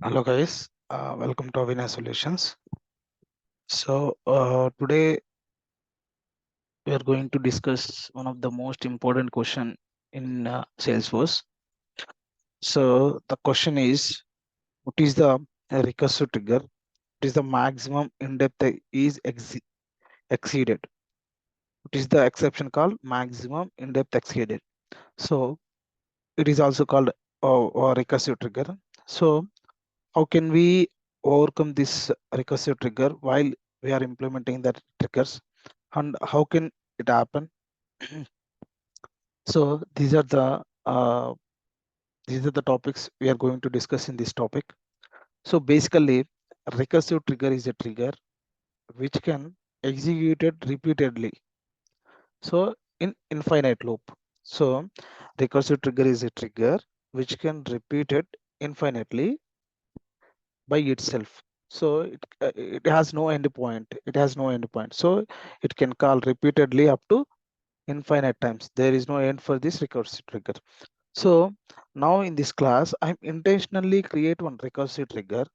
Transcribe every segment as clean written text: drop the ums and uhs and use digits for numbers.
Hello guys, welcome to Avina Solutions. Today we are going to discuss one of the most important question in Salesforce. So the question is, what is the recursive trigger? What is the maximum in-depth is exceeded? What is the exception called maximum in-depth exceeded? So it is also called recursive trigger. So how can we overcome this recursive trigger while we are implementing that triggers, and how can it happen? So these are the topics we are going to discuss in this topic. So basically, recursive trigger is a trigger which can execute it repeatedly, so in infinite loop. So recursive trigger is a trigger which can repeat it infinitely by itself. So it has no end point. It has no end point. So it can call repeatedly up to infinite times. There is no end for this recursive trigger. So now in this class, I'm intentionally create one recursive trigger.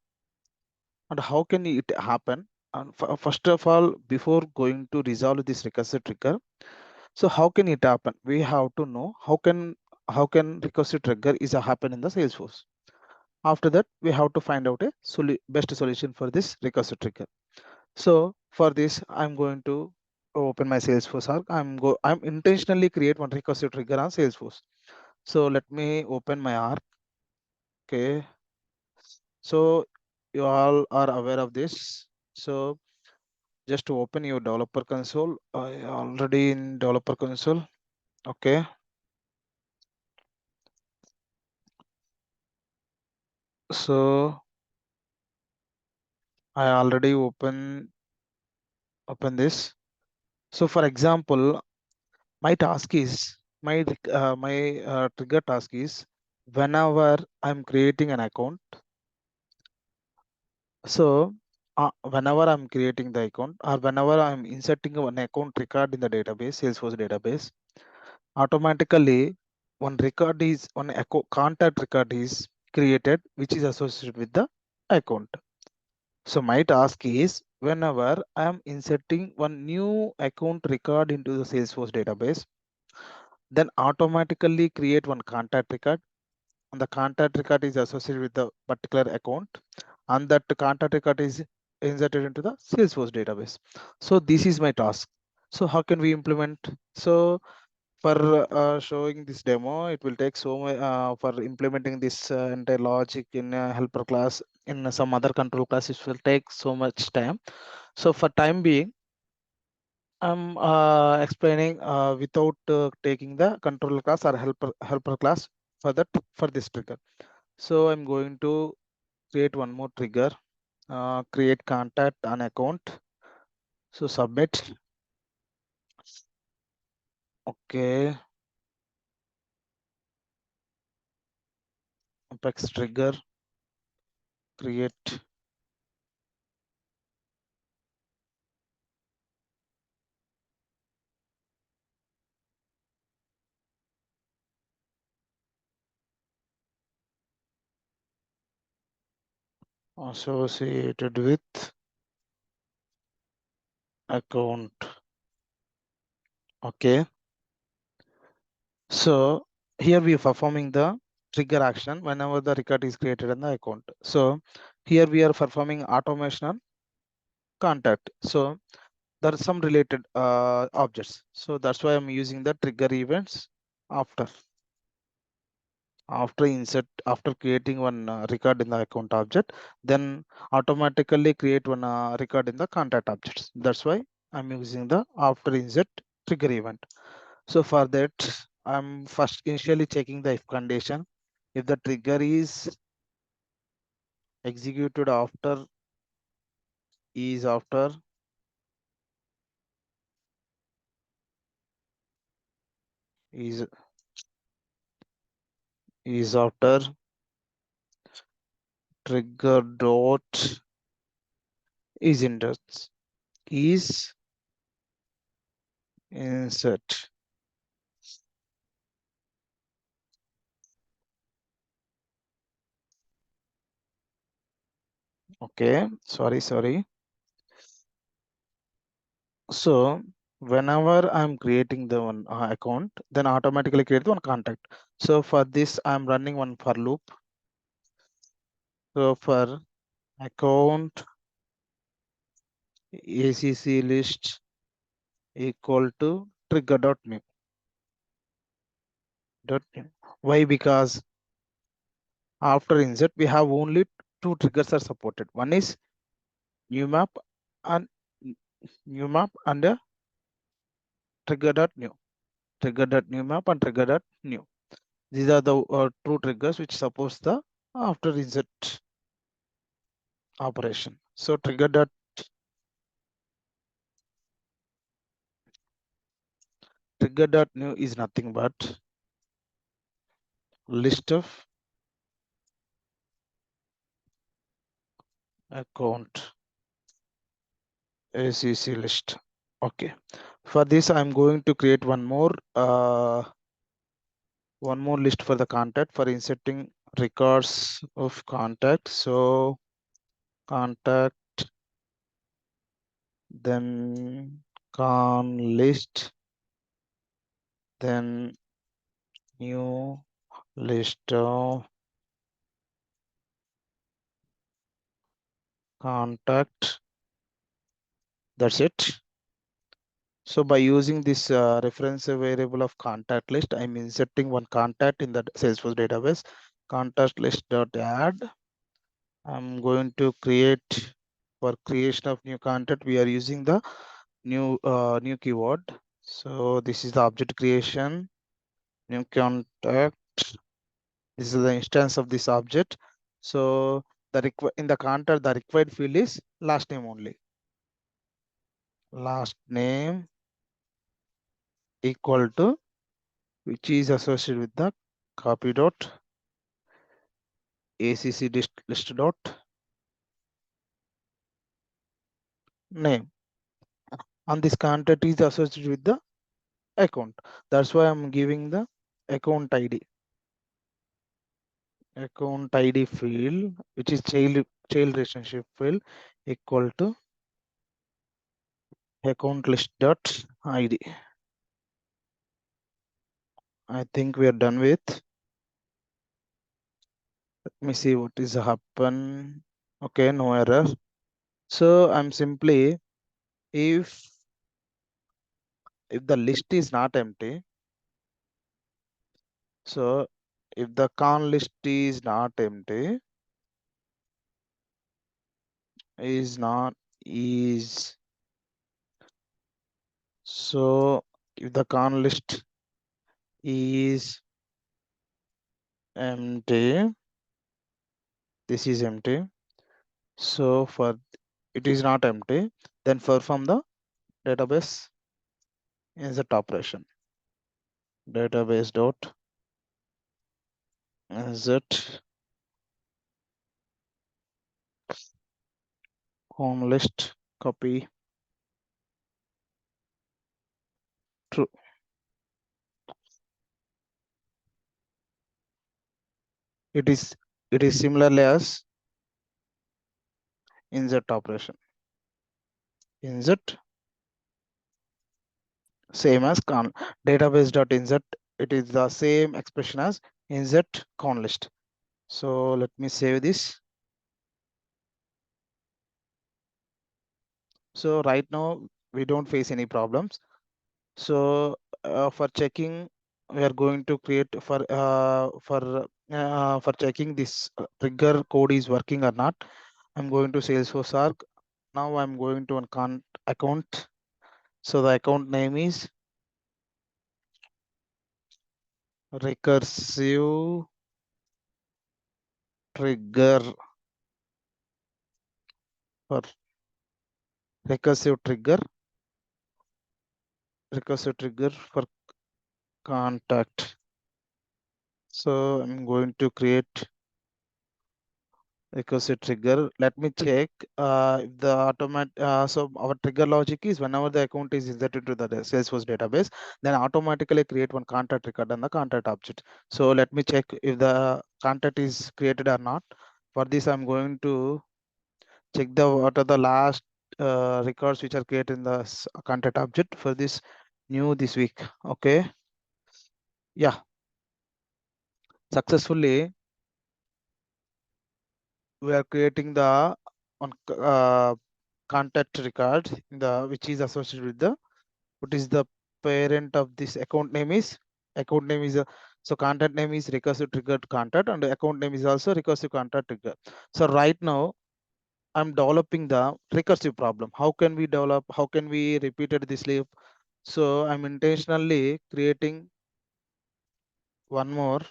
And how can it happen? And first of all, before going to resolve this recursive trigger, so how can it happen? We have to know how can recursive trigger is a happen in the Salesforce. After that, we have to find out a best solution for this recursive trigger. So for this, I'm going to open my Salesforce arc. I'm intentionally create one recursive trigger on Salesforce. So let me open my arc. Okay. So you all are aware of this. So just to open your developer console. I already in developer console. Okay. So I already open this. So for example, my task is my trigger task is whenever I'm creating an account. So whenever I'm creating the account or whenever I'm inserting an account record in the database, Salesforce database, automatically one contact record is created which is associated with the account. So my task is whenever I am inserting one new account record into the Salesforce database, then automatically create one contact record, and the contact record is associated with the particular account, and that contact record is inserted into the Salesforce database. So this is my task. So how can we implement? So for showing this demo, it will take so much for implementing this entire logic in a helper class in some other control class. It will take so much time. So for time being, I'm explaining without taking the control class or helper class for that for this trigger. So I'm going to create one more trigger, create contact on account. So submit. Okay, apex trigger, create. Associated with account. Okay, so here we are performing the trigger action whenever the record is created in the account. So here we are performing automation on contact. So there are some related objects. So that's why I'm using the trigger events after after creating one record in the account object, then automatically create one record in the contact objects. That's why I'm using the after insert trigger event. So for that, I'm first initially checking the if condition. If the trigger is executed is after is is after trigger dot is index is insert. Okay, sorry. So whenever I'm creating the one account, then automatically create one contact. So for this, I'm running one for loop. So for account ACC list equal to trigger.new. Why? Because after insert, we have only two triggers are supported. One is new map and a trigger.new. Trigger.new map and trigger.new. These are the two triggers which suppose the after insert operation. So trigger.new is nothing but list of account ACC list. Okay. For this, I'm going to create one more list for the contact for inserting records of contact. So contact, then con list, then new list of contact. That's it. So by using this reference variable of contact list, I'm inserting one contact in the Salesforce database. Contact list dot add. I'm going to create for creation of new contact. We are using the new keyword. So this is the object creation, new contact. This is the instance of this object. So in the contact, the required field is last name only. Last name equal to which is associated with the copy dot acc list dot name. And this contact is associated with the account. That's why I'm giving the account ID. Account ID field, which is child relationship field, equal to account list dot ID. I think we are done with. Let me see what is happen. Okay, no error. So I'm simply if the list is not empty, so if the con list is not empty, is so if the con list is empty, this is empty. So for it is not empty, then perform the database insert operation. Database dot insert con list copy true. It is similarly as insert operation. Insert same as con database dot insert. It is the same expression as insert con list. So let me save this. So right now we don't face any problems. So for checking, we are going to create for checking this trigger code is working or not. I'm going to Salesforce arc. Now I'm going to an account. So the account name is recursive trigger for recursive trigger for contact. So I'm going to create recursive trigger. Let me check if the so our trigger logic is whenever the account is inserted to the Salesforce database, then automatically create one contact record on the contact object. So let me check if the contact is created or not. For this, I'm going to check the what are the last records which are created in the content object for this new this week. Okay, yeah, successfully we are creating the on contact record in the which is associated with the what is the parent of this account name is a so content name is recursive triggered content and the account name is also recursive content trigger. So right now I'm developing the recursive problem. How can we develop? How can we repeat this loop? So I'm intentionally creating one more.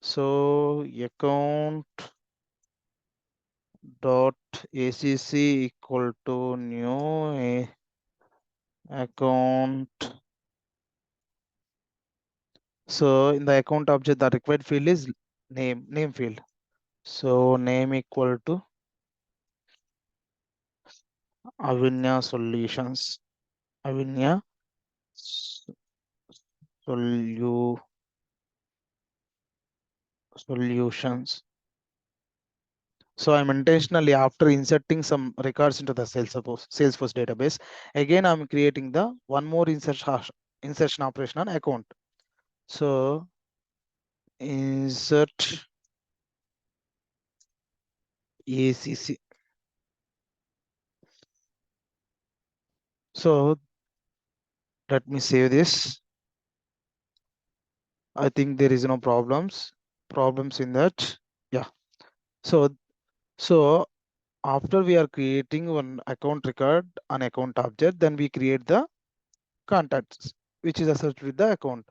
So account dot acc equal to new account. So in the account object, the required field is name field. So name equal to Avinya Solutions. Avinya Solutions. So I'm intentionally after inserting some records into the Salesforce database. Again, I'm creating the one more insertion operation on account. So insert ACC. So let me save this. I think there is no problems in that. Yeah. So after we are creating one account record on account object, then we create the contacts which is associated with the account.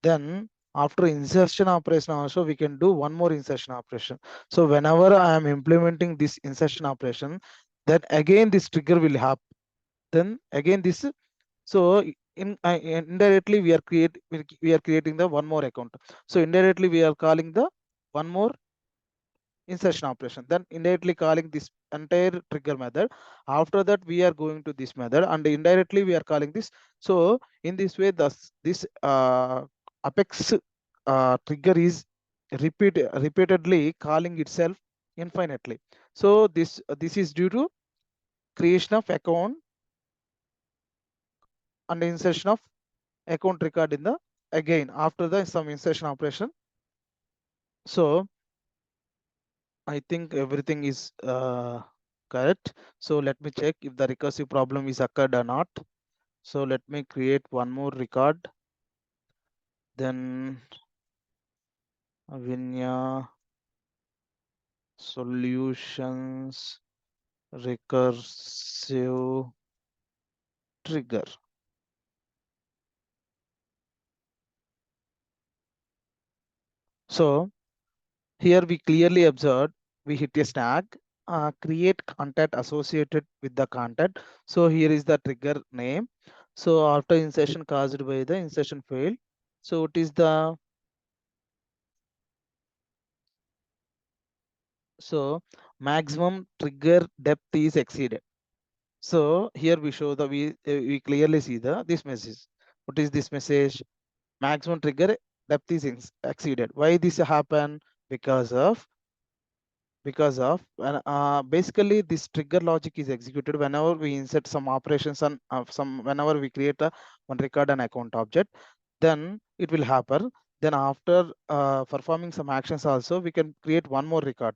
Then after insertion operation also we can do one more insertion operation. So whenever I am implementing this insertion operation, then again this trigger will happen. Then again this, so indirectly we are creating the one more account. So indirectly we are calling the one more insertion operation, then indirectly calling this entire trigger method. After that we are going to this method and indirectly we are calling this. So in this way this apex trigger is repeatedly calling itself infinitely. So this is due to creation of account and insertion of account record in the again after the some insertion operation. So I think everything is correct. So let me check if the recursive problem is occurred or not. So let me create one more record. Then Vinya Solutions recursive trigger. So here we clearly observed we hit a snag, create content associated with the content. So here is the trigger name. So after insertion caused by the insertion failed. So it is the so maximum trigger depth is exceeded. So here we show the we clearly see the this message. What is this message? Maximum trigger depth is exceeded. Why this happen? Because of basically this trigger logic is executed whenever we insert some operations on some whenever we create a one record and account object, then it will happen. Then after performing some actions also we can create one more record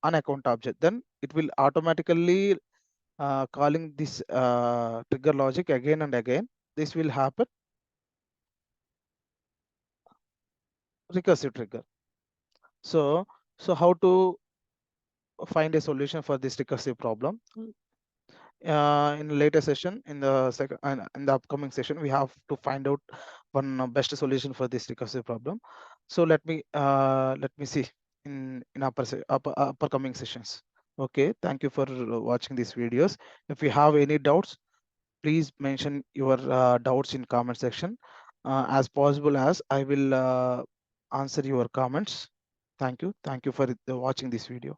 on account object, then it will automatically calling this trigger logic again and again. This will happen recursive trigger. So how to find a solution for this recursive problem? In the later session, in the second in the upcoming session, we have to find out one best solution for this recursive problem. So let me see in upper coming sessions. Okay, thank you for watching these videos. If you have any doubts, please mention your doubts in comment section. As possible as I will answer your comments. Thank you for watching this video.